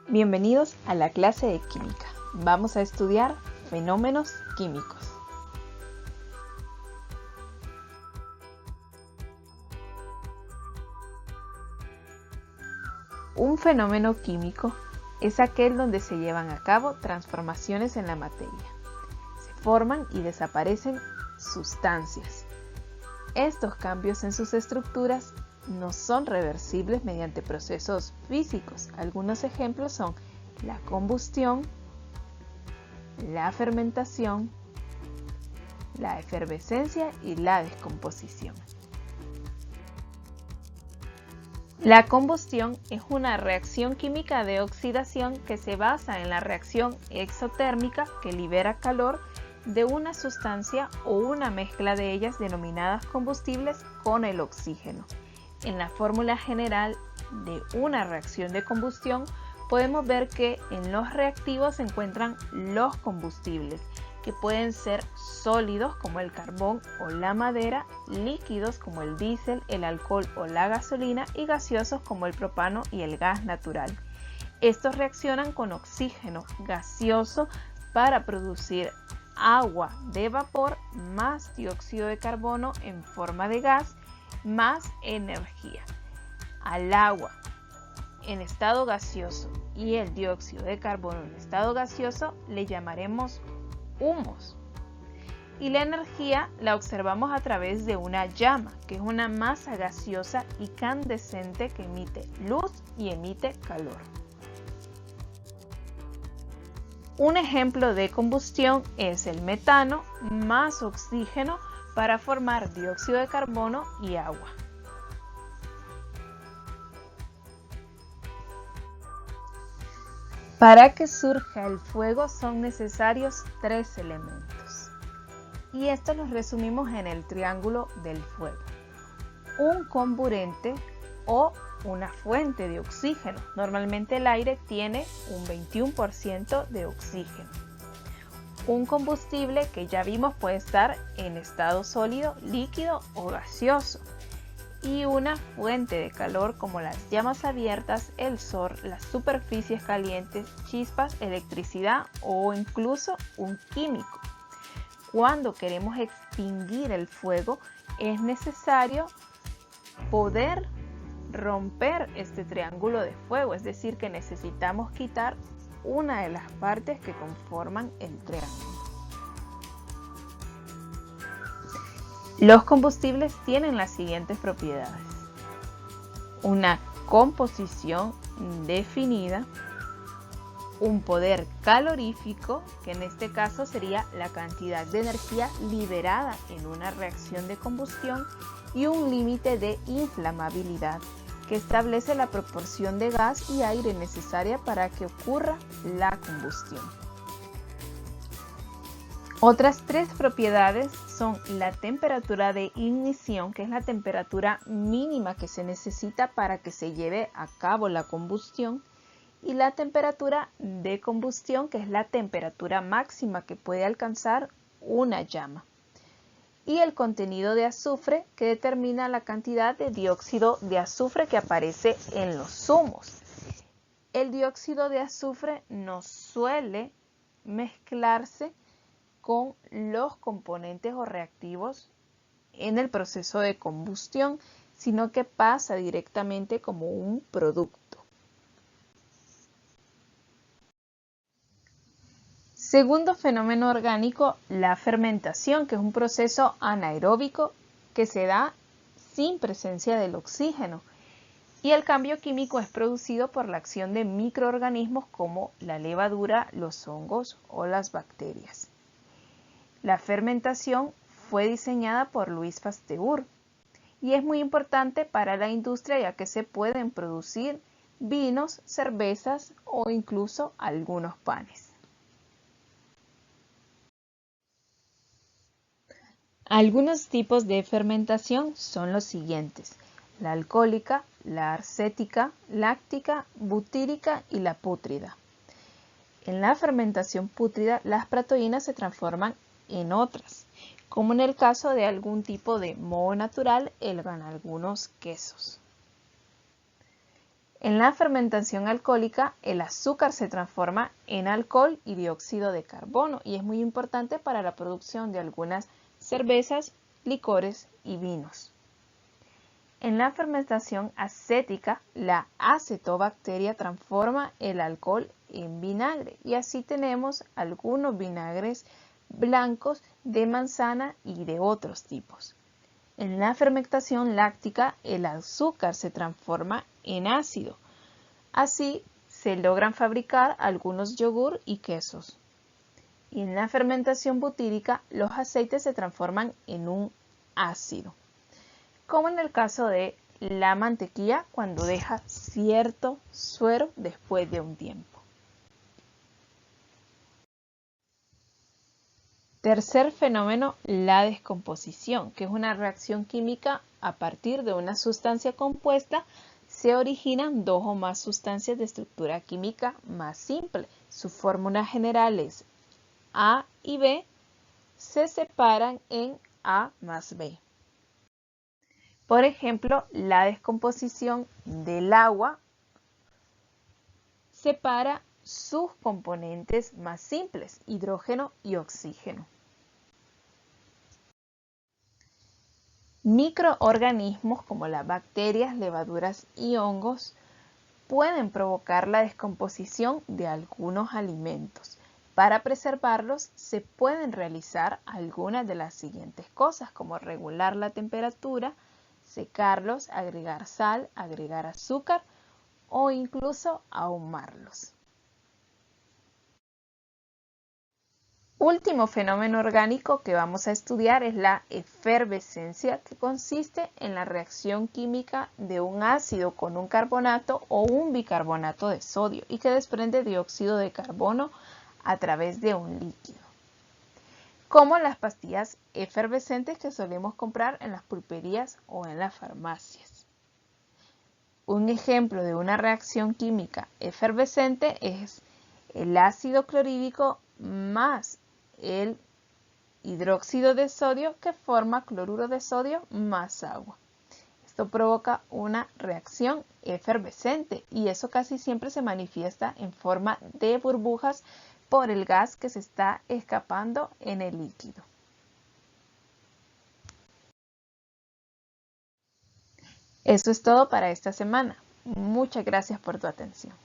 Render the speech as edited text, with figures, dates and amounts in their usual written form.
Bienvenidos a la clase de química. Vamos a estudiar fenómenos químicos. Un fenómeno químico es aquel donde se llevan a cabo transformaciones en la materia. Se forman y desaparecen sustancias. Estos cambios en sus estructuras no son reversibles mediante procesos físicos. Algunos ejemplos son la combustión, la fermentación, la efervescencia y la descomposición. La combustión es una reacción química de oxidación que se basa en la reacción exotérmica que libera calor de una sustancia o una mezcla de ellas denominadas combustibles con el oxígeno. En la fórmula general de una reacción de combustión podemos ver que en los reactivos se encuentran los combustibles, que pueden ser sólidos como el carbón o la madera, líquidos como el diésel, el alcohol o la gasolina y gaseosos como el propano y el gas natural. Estos reaccionan con oxígeno gaseoso para producir agua de vapor más dióxido de carbono en forma de gas más energía. Al agua en estado gaseoso y el dióxido de carbono en estado gaseoso le llamaremos humos. Y la energía la observamos a través de una llama, que es una masa gaseosa y candescente que emite luz y emite calor. Un ejemplo de combustión es el metano más oxígeno para formar dióxido de carbono y agua. Para que surja el fuego son necesarios tres elementos. Y estos los resumimos en el triángulo del fuego. Un comburente o una fuente de oxígeno. Normalmente el aire tiene un 21% de oxígeno. Un combustible que ya vimos puede estar en estado sólido, líquido o gaseoso. Y una fuente de calor como las llamas abiertas, el sol, las superficies calientes, chispas, electricidad o incluso un químico. Cuando queremos extinguir el fuego es necesario poder romper este triángulo de fuego, es decir, que necesitamos quitar una de las partes que conforman el triángulo. Los combustibles tienen las siguientes propiedades: una composición definida, un poder calorífico, que en este caso sería la cantidad de energía liberada en una reacción de combustión, y un límite de inflamabilidad, que establece la proporción de gas y aire necesaria para que ocurra la combustión. Otras tres propiedades son la temperatura de ignición, que es la temperatura mínima que se necesita para que se lleve a cabo la combustión, y la temperatura de combustión, que es la temperatura máxima que puede alcanzar una llama. Y el contenido de azufre, que determina la cantidad de dióxido de azufre que aparece en los humos. El dióxido de azufre no suele mezclarse con los componentes o reactivos en el proceso de combustión, sino que pasa directamente como un producto. Segundo fenómeno orgánico, la fermentación, que es un proceso anaeróbico que se da sin presencia del oxígeno. Y el cambio químico es producido por la acción de microorganismos como la levadura, los hongos o las bacterias. La fermentación fue diseñada por Louis Pasteur y es muy importante para la industria, ya que se pueden producir vinos, cervezas o incluso algunos panes. Algunos tipos de fermentación son los siguientes: la alcohólica, la acética, láctica, butírica y la pútrida. En la fermentación pútrida, las proteínas se transforman en otras, como en el caso de algún tipo de moho natural en algunos quesos. En la fermentación alcohólica, el azúcar se transforma en alcohol y dióxido de carbono y es muy importante para la producción de algunas cervezas, licores y vinos. En la fermentación acética, la acetobacteria transforma el alcohol en vinagre y así tenemos algunos vinagres blancos de manzana y de otros tipos. En la fermentación láctica, el azúcar se transforma en ácido. Así se logran fabricar algunos yogur y quesos. Y en la fermentación butírica, los aceites se transforman en un ácido, como en el caso de la mantequilla cuando deja cierto suero después de un tiempo. Tercer fenómeno, la descomposición, que es una reacción química a partir de una sustancia compuesta. Se originan dos o más sustancias de estructura química más simple. Su fórmula general es A y B. Se separan en A más B. Por ejemplo, la descomposición del agua separa sus componentes más simples, hidrógeno y oxígeno. Microorganismos como las bacterias, levaduras y hongos pueden provocar la descomposición de algunos alimentos. Para preservarlos se pueden realizar algunas de las siguientes cosas, como regular la temperatura, secarlos, agregar sal, agregar azúcar o incluso ahumarlos. Último fenómeno orgánico que vamos a estudiar es la efervescencia, que consiste en la reacción química de un ácido con un carbonato o un bicarbonato de sodio y que desprende dióxido de carbono a través de un líquido, como las pastillas efervescentes que solemos comprar en las pulperías o en las farmacias. Un ejemplo de una reacción química efervescente es el ácido clorhídrico más el hidróxido de sodio, que forma cloruro de sodio más agua. Esto provoca una reacción efervescente y eso casi siempre se manifiesta en forma de burbujas por el gas que se está escapando en el líquido. Eso es todo para esta semana. Muchas gracias por tu atención.